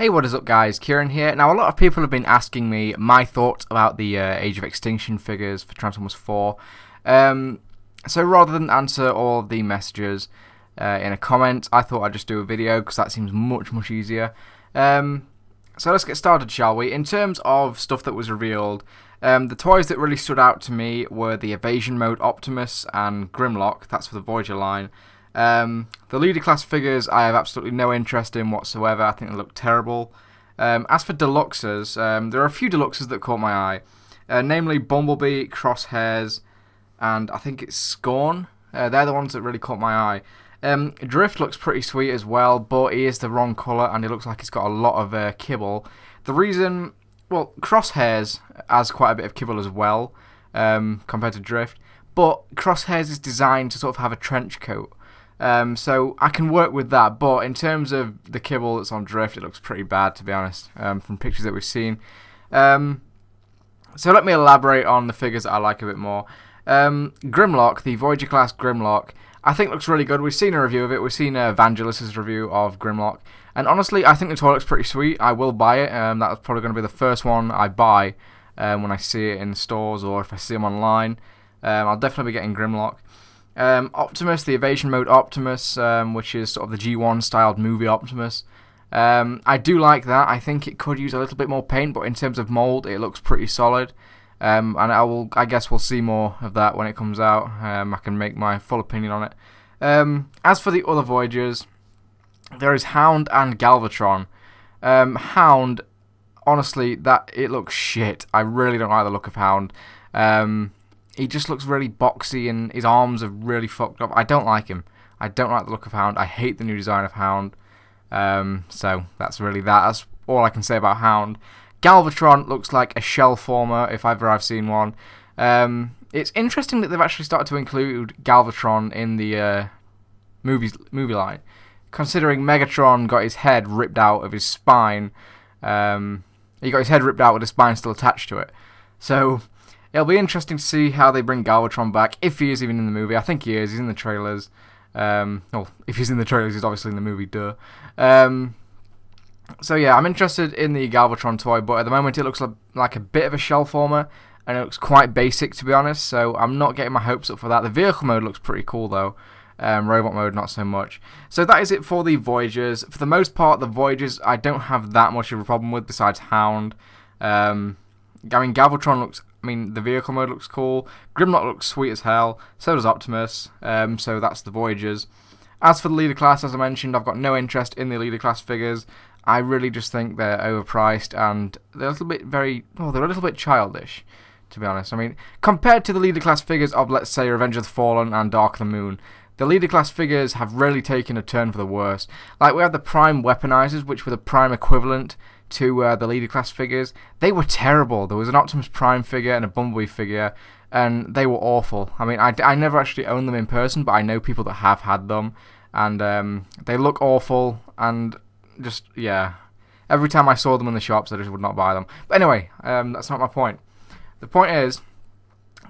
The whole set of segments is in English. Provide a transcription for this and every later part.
Hey, what is up guys, Kieran here. Now a lot of people have been asking me my thoughts about the Age of Extinction figures for Transformers 4. So rather than answer all of the messages in a comment, I thought I'd just do a video because that seems much easier. So let's get started, shall we? In terms of stuff that was revealed, the toys that really stood out to me were the Evasion Mode Optimus and Grimlock. That's for the Voyager line. The leader class figures I have absolutely no interest in whatsoever. I think they look terrible. As for deluxes, there are a few deluxes that caught my eye, namely Bumblebee, Crosshairs, and I think it's Scorn. They're the ones that really caught my eye. Drift looks pretty sweet as well, but he is the wrong colour and he looks like he's got a lot of kibble. The reason, well, Crosshairs has quite a bit of kibble as well, compared to Drift, but Crosshairs is designed to sort of have a trench coat. So I can work with that, but in terms of the kibble that's on Drift, it looks pretty bad, to be honest, from pictures that we've seen. So let me elaborate on the figures that I like a bit more. Grimlock, the Voyager class Grimlock, I think looks really good. We've seen a review of it. We've seen Vangelis's review of Grimlock, and honestly, I think the toy looks pretty sweet. I will buy it. That's probably going to be the first one I buy when I see it in stores or if I see them online. I'll definitely be getting Grimlock. Optimus, the Evasion Mode Optimus, which is sort of the G1 styled movie Optimus. I do like that. I think it could use a little bit more paint, but in terms of mold, it looks pretty solid. And I guess we'll see more of that when it comes out. I can make my full opinion on it. As for the other Voyagers, there is Hound and Galvatron. Hound, honestly, it looks shit. I really don't like the look of Hound. He just looks really boxy and his arms are really fucked up. I don't like him. I don't like the look of Hound. I hate the new design of Hound. So that's really that. That's all I can say about Hound. Galvatron looks like a shell former, if ever I've seen one. It's interesting that they've actually started to include Galvatron in the movie line, considering Megatron got his head ripped out of his spine. He got his head ripped out with his spine still attached to it. So it'll be interesting to see how they bring Galvatron back, if he is even in the movie. I think he is. He's in the trailers. Well, if he's in the trailers, he's obviously in the movie, duh. So yeah, I'm interested in the Galvatron toy, but at the moment it looks like a bit of a shell former, and it looks quite basic, to be honest, so I'm not getting my hopes up for that. The vehicle mode looks pretty cool, though. Robot mode, not so much. So that is it for the Voyagers. For the most part, the Voyagers I don't have that much of a problem with, besides Hound. Galvatron looks... the vehicle mode looks cool. Grimlock looks sweet as hell. So does Optimus. So that's the Voyagers. As for the leader class, as I mentioned, I've got no interest in the leader class figures. I really just think they're overpriced and they're a little bit childish, to be honest. Compared to the leader class figures of, let's say, Revenge of the Fallen and Dark of the Moon, the leader class figures have really taken a turn for the worse. Like, we have the Prime Weaponizers, which were the Prime equivalent to the leader class figures. They were terrible. There was an Optimus Prime figure and a Bumblebee figure, and they were awful. I never actually owned them in person, but I know people that have had them, and they look awful, and just, yeah. Every time I saw them in the shops, I just would not buy them. But anyway, that's not my point. The point is,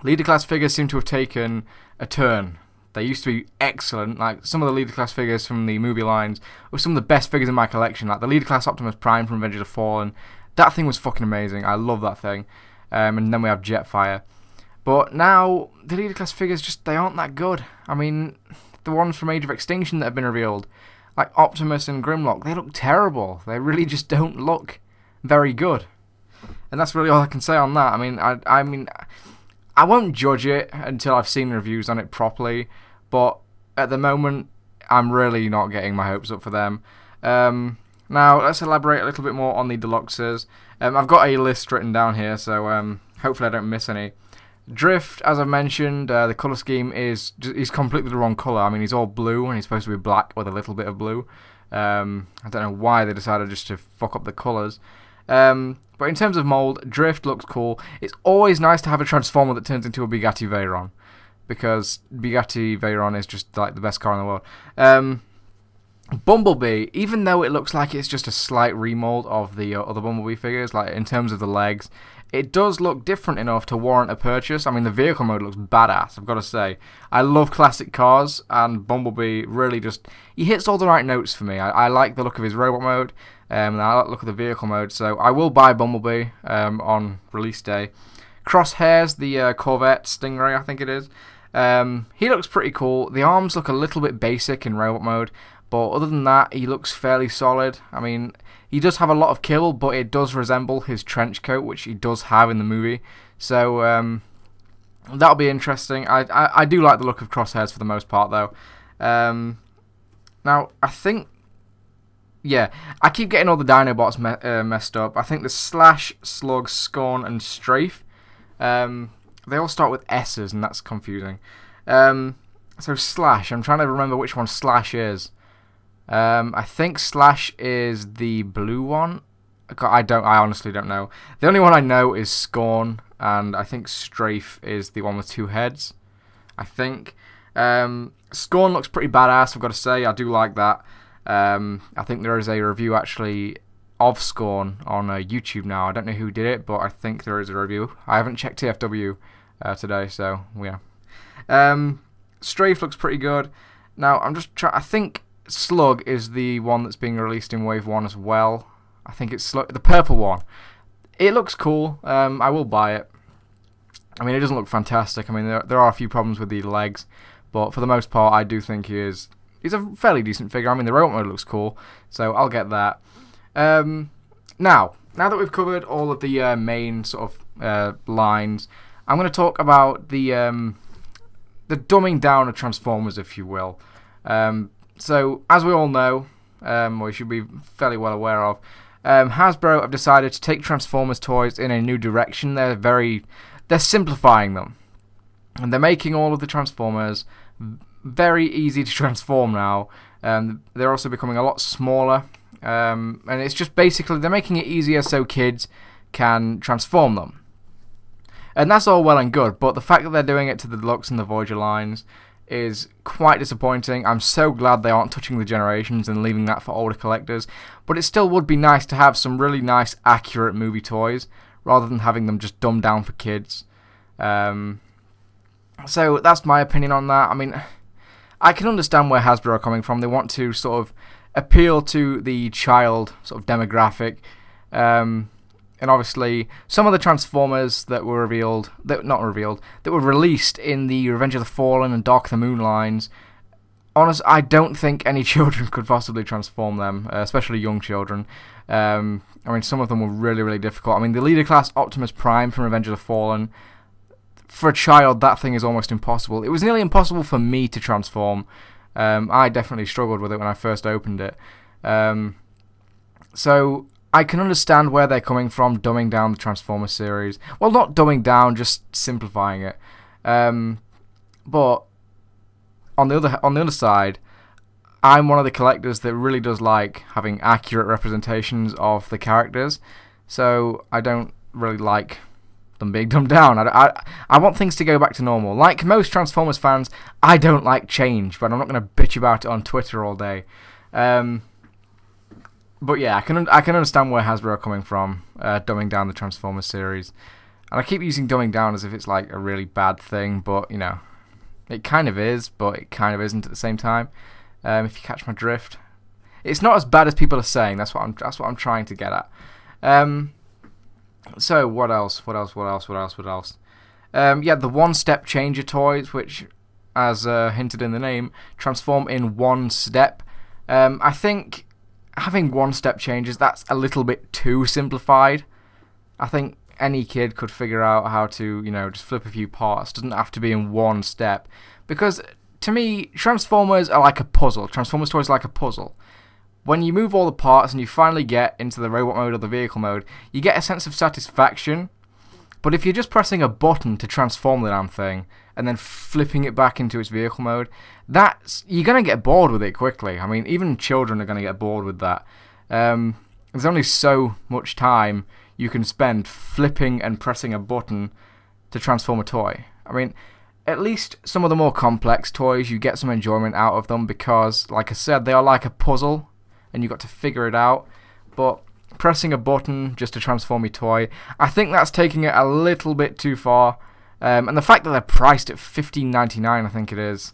leader class figures seem to have taken a turn. They used to be excellent. Like, some of the leader class figures from the movie lines were some of the best figures in my collection. Like the leader class Optimus Prime from Revenge of the Fallen. That thing was fucking amazing. I love that thing. And then we have Jetfire. But now, the leader class figures they aren't that good. The ones from Age of Extinction that have been revealed, like Optimus and Grimlock, they look terrible. They really just don't look very good. And that's really all I can say on that. I won't judge it until I've seen reviews on it properly, but at the moment, I'm really not getting my hopes up for them. Now, let's elaborate a little bit more on the deluxes. I've got a list written down here, so hopefully I don't miss any. Drift, as I've mentioned, the colour scheme he's completely the wrong colour. He's all blue, and he's supposed to be black with a little bit of blue. I don't know why they decided just to fuck up the colours. But in terms of mold, Drift looks cool. It's always nice to have a Transformer that turns into a Bugatti Veyron, because Bugatti Veyron is just like the best car in the world. Bumblebee, even though it looks like it's just a slight remold of the other Bumblebee figures, like in terms of the legs, it does look different enough to warrant a purchase. I mean, the vehicle mode looks badass, I've got to say. I love classic cars, and Bumblebee really just, he hits all the right notes for me. I like the look of his robot mode, and I like the look of the vehicle mode, so I will buy Bumblebee on release day. Crosshairs, the Corvette Stingray, I think it is. He looks pretty cool. The arms look a little bit basic in robot mode, but other than that, he looks fairly solid. I mean, he does have a lot of kibble, but it does resemble his trench coat, which he does have in the movie. So that'll be interesting. I do like the look of Crosshairs for the most part, though. Now, I think... Yeah, I keep getting all the Dinobots messed up. I think the Slash, Slug, Scorn, and Strafe, they all start with S's, and that's confusing. So Slash, I'm trying to remember which one Slash is. I think Slash is the blue one. I honestly don't know. The only one I know is Scorn, and I think Strafe is the one with two heads. I think. Scorn looks pretty badass, I've got to say. I do like that. I think there is a review actually of Scorn on YouTube now. I don't know who did it, but I think there is a review. I haven't checked TFW today, so yeah. Strafe looks pretty good. Now I'm just trying. I think Slug is the one that's being released in Wave 1 as well. I think it's Slug, the purple one. It looks cool. I will buy it. I mean, it doesn't look fantastic. I mean, there are a few problems with the legs, but for the most part, I do think he's a fairly decent figure. I mean, the robot mode looks cool, so I'll get that. Now that we've covered all of the main sort of lines, I'm going to talk about the dumbing down of Transformers, if you will. So, as we all know, or you should be fairly well aware of, Hasbro have decided to take Transformers toys in a new direction. They're simplifying them, and they're making all of the Transformers very easy to transform now. They're also becoming a lot smaller, and it's just basically they're making it easier so kids can transform them. And that's all well and good, but the fact that they're doing it to the Deluxe and the Voyager lines is quite disappointing. I'm so glad they aren't touching the Generations and leaving that for older collectors, but it still would be nice to have some really nice, accurate movie toys, rather than having them just dumbed down for kids. So that's my opinion on that. I mean, I can understand where Hasbro are coming from. They want to sort of appeal to the child sort of demographic. And obviously, some of the Transformers that were that were released in the Revenge of the Fallen and Dark of the Moon lines, honestly, I don't think any children could possibly transform them, especially young children. I mean, some of them were really, really difficult. I mean, the Leader Class Optimus Prime from Revenge of the Fallen, for a child, that thing is almost impossible. It was nearly impossible for me to transform. I definitely struggled with it when I first opened it. So I can understand where they're coming from, dumbing down the Transformers series. Well, not dumbing down, just simplifying it. But on the other side, I'm one of the collectors that really does like having accurate representations of the characters. So I don't really like them being dumbed down. I want things to go back to normal. Like most Transformers fans, I don't like change, but I'm not going to bitch about it on Twitter all day. But yeah, I can understand where Hasbro are coming from, dumbing down the Transformers series. And I keep using dumbing down as if it's like a really bad thing, but you know, it kind of is, but it kind of isn't at the same time. If you catch my drift, it's not as bad as people are saying. That's what I'm trying to get at. So what else? Yeah, the one-step changer toys, which, as hinted in the name, transform in one step. I think having one-step changes, that's a little bit too simplified. I think any kid could figure out how to, just flip a few parts. It doesn't have to be in one step. Because, to me, Transformers are like a puzzle. Transformers toys are like a puzzle. When you move all the parts and you finally get into the robot mode or the vehicle mode, you get a sense of satisfaction. But if you're just pressing a button to transform the damn thing and then flipping it back into its vehicle mode, you're going to get bored with it quickly. I mean, even children are going to get bored with that. There's only so much time you can spend flipping and pressing a button to transform a toy. I mean, at least some of the more complex toys, you get some enjoyment out of them because, like I said, they are like a puzzle and you've got to figure it out. But pressing a button just to transform your toy, I think that's taking it a little bit too far. And the fact that they're priced at $15.99, I think it is,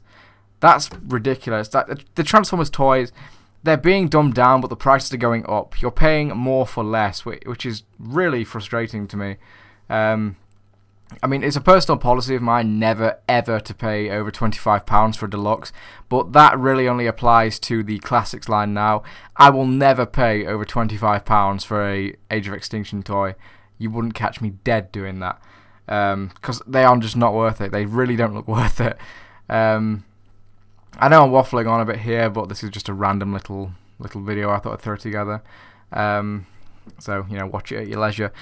that's ridiculous. The Transformers toys, they're being dumbed down, but the prices are going up. You're paying more for less, which is really frustrating to me. I mean, it's a personal policy of mine never, ever to pay over £25 for a deluxe, but that really only applies to the Classics line now. I will never pay over £25 for a Age of Extinction toy. You wouldn't catch me dead doing that, because they are just not worth it. They really don't look worth it. I know I'm waffling on a bit here, but this is just a random little video I thought I'd throw together. So, watch it at your leisure.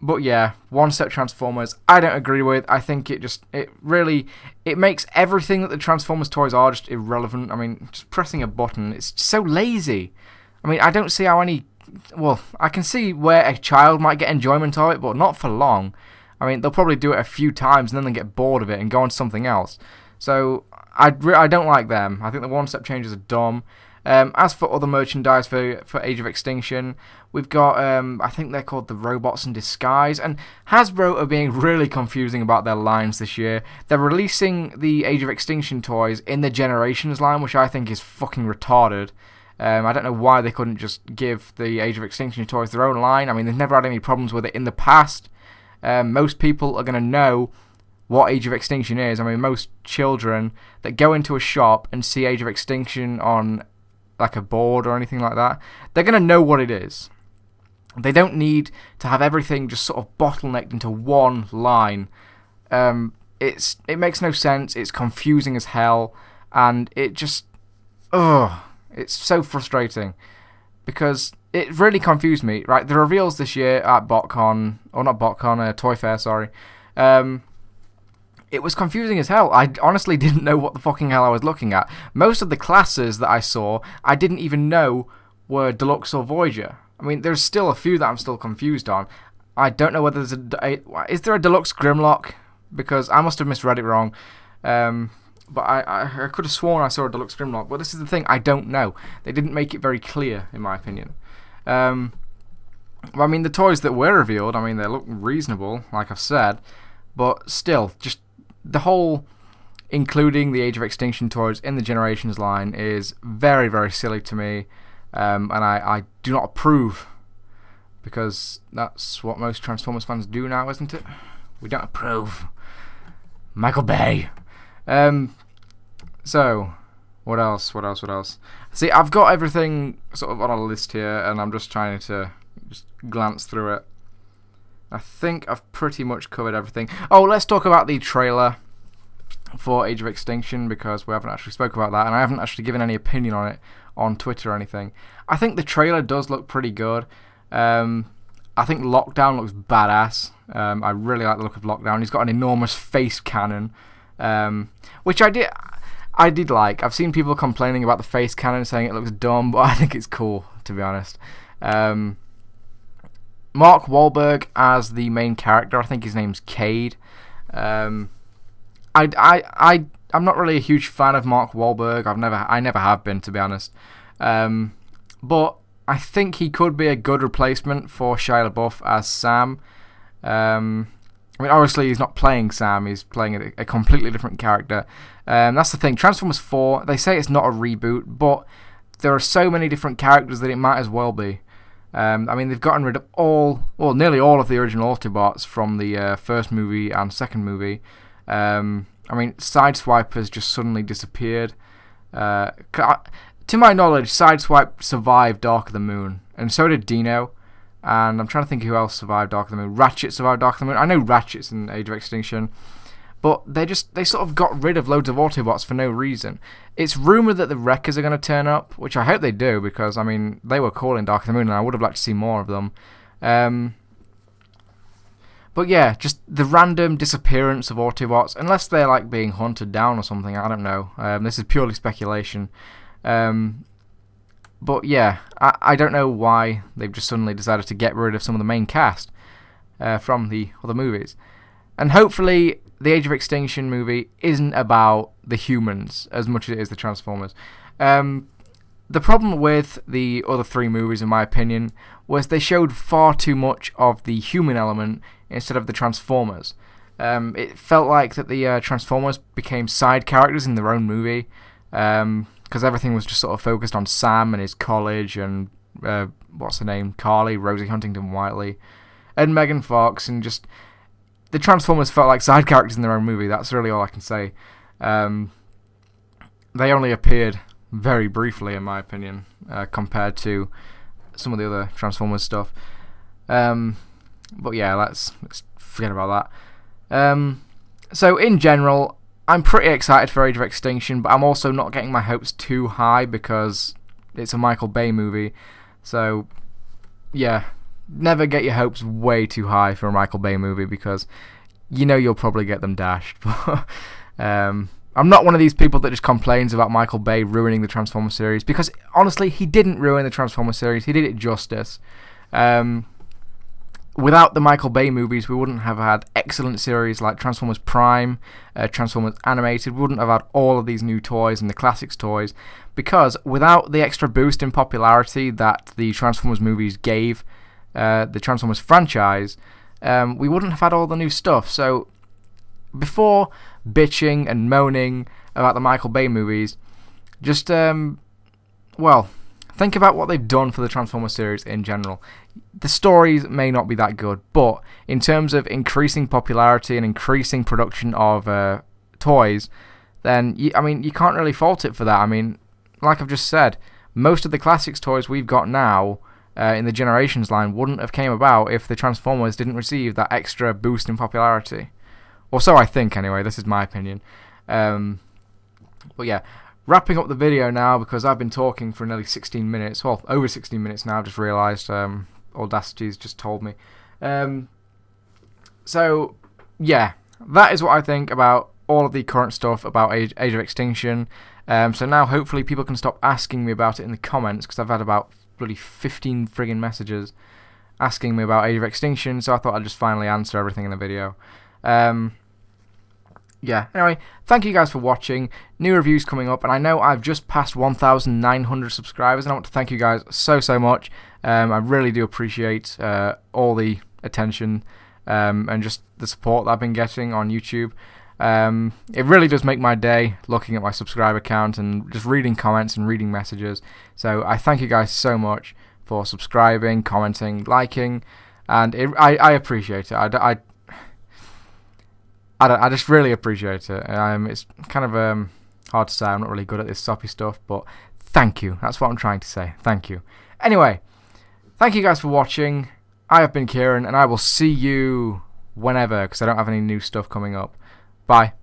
But yeah, one-step Transformers, I don't agree with. I think it makes everything that the Transformers toys are just irrelevant. I mean, just pressing a button, it's so lazy. I mean, I don't see how I can see where a child might get enjoyment of it, but not for long. I mean, they'll probably do it a few times and then they'll get bored of it and go on to something else. So, I don't like them. I think the one-step changes are dumb. As for other merchandise for Age of Extinction, we've got, I think they're called the Robots in Disguise, and Hasbro are being really confusing about their lines this year. They're releasing the Age of Extinction toys in the Generations line, which I think is fucking retarded. I don't know why they couldn't just give the Age of Extinction toys their own line. I mean, they've never had any problems with it in the past. Most people are going to know what Age of Extinction is. I mean, most children that go into a shop and see Age of Extinction on like a board or anything like that, they're going to know what it is. They don't need to have everything just sort of bottlenecked into one line. It makes no sense, it's confusing as hell, and it just, it's so frustrating, because it really confused me, right? The reveals this year at BotCon, or not BotCon, Toy Fair, sorry, it was confusing as hell. I honestly didn't know what the fucking hell I was looking at. Most of the classes that I saw, I didn't even know were Deluxe or Voyager. I mean, there's still a few that I'm still confused on. I don't know whether is there a Deluxe Grimlock? Because I must have misread it wrong. But I could have sworn I saw a Deluxe Grimlock. But this is the thing, I don't know. They didn't make it very clear, in my opinion. I mean, the toys that were revealed, I mean, they look reasonable, like I've said. But still, just the whole including the Age of Extinction toys in the Generations line is very, very silly to me, and I do not approve, because that's what most Transformers fans do now, isn't it? We don't approve. Michael Bay. So, what else? See, I've got everything sort of on a list here, and I'm just trying to just glance through it. I think I've pretty much covered everything. Oh, let's talk about the trailer for Age of Extinction, because we haven't actually spoken about that, and I haven't actually given any opinion on it on Twitter or anything. I think the trailer does look pretty good. I think Lockdown looks badass. I really like the look of Lockdown. He's got an enormous face cannon, which I did like. I've seen people complaining about the face cannon, saying it looks dumb, but I think it's cool, to be honest. Mark Wahlberg as the main character. I think his name's Cade. I'm not really a huge fan of Mark Wahlberg. I never have been, to be honest. But I think he could be a good replacement for Shia LaBeouf as Sam. I mean, obviously he's not playing Sam. He's playing a completely different character. That's the thing. Transformers 4. They say it's not a reboot, but there are so many different characters that it might as well be. I mean, they've gotten rid of nearly all of the original Autobots from the first movie and second movie. I mean, Sideswipe has just suddenly disappeared. To my knowledge, Sideswipe survived Dark of the Moon, and so did Dino. And I'm trying to think who else survived Dark of the Moon. Ratchet survived Dark of the Moon. I know Ratchet's in Age of Extinction. But they sort of got rid of loads of Autobots for no reason. It's rumoured that the Wreckers are going to turn up, which I hope they do, because, I mean, they were cool in Dark of the Moon, and I would have liked to see more of them. But yeah, just the random disappearance of Autobots, unless they're, like, being hunted down or something, I don't know. This is purely speculation. But yeah, I don't know why they've just suddenly decided to get rid of some of the main cast from the other movies. And hopefully the Age of Extinction movie isn't about the humans as much as it is the Transformers. The problem with the other three movies, in my opinion, was they showed far too much of the human element instead of the Transformers. It felt like that the Transformers became side characters in their own movie, because everything was just sort of focused on Sam and his college and, what's her name, Carly, Rosie Huntington-Whiteley, and Megan Fox, and just the Transformers felt like side characters in their own movie. That's really all I can say. They only appeared very briefly, in my opinion, compared to some of the other Transformers stuff. But yeah, let's forget about that. So in general, I'm pretty excited for Age of Extinction, but I'm also not getting my hopes too high because it's a Michael Bay movie. So yeah, never get your hopes way too high for a Michael Bay movie because you know you'll probably get them dashed. I'm not one of these people that just complains about Michael Bay ruining the Transformers series, because honestly, he didn't ruin the Transformers series. He did it justice. Without the Michael Bay movies, we wouldn't have had excellent series like Transformers Prime, Transformers Animated. We wouldn't have had all of these new toys and the classics toys, because without the extra boost in popularity that the Transformers movies gave the Transformers franchise, we wouldn't have had all the new stuff. So before bitching and moaning about the Michael Bay movies, just think about what they've done for the Transformers series in general. The stories may not be that good, but in terms of increasing popularity and increasing production of toys, then you can't really fault it for that. I mean, like I've just said, most of the classics toys we've got now in the Generations line wouldn't have came about if the Transformers didn't receive that extra boost in popularity. Or so I think, anyway. This is my opinion. But yeah, wrapping up the video now because I've been talking for nearly 16 minutes. Well, over 16 minutes now, I've just realised. Audacity's just told me. So, yeah, that is what I think about all of the current stuff about Age of Extinction. So now, hopefully, people can stop asking me about it in the comments, because I've had about bloody 15 friggin' messages asking me about Age of Extinction, so I thought I'd just finally answer everything in the video. Yeah, anyway, thank you guys for watching. New reviews coming up, and I know I've just passed 1,900 subscribers, and I want to thank you guys so much. I really do appreciate all the attention and just the support that I've been getting on YouTube. It really does make my day looking at my subscriber count and just reading comments and reading messages. So I thank you guys so much for subscribing, commenting, liking, and I appreciate it. I just really appreciate it. It's kind of hard to say. I'm not really good at this soppy stuff, but thank you. That's what I'm trying to say. Thank you. Anyway, thank you guys for watching. I have been Kieran, and I will see you whenever, because I don't have any new stuff coming up. Bye.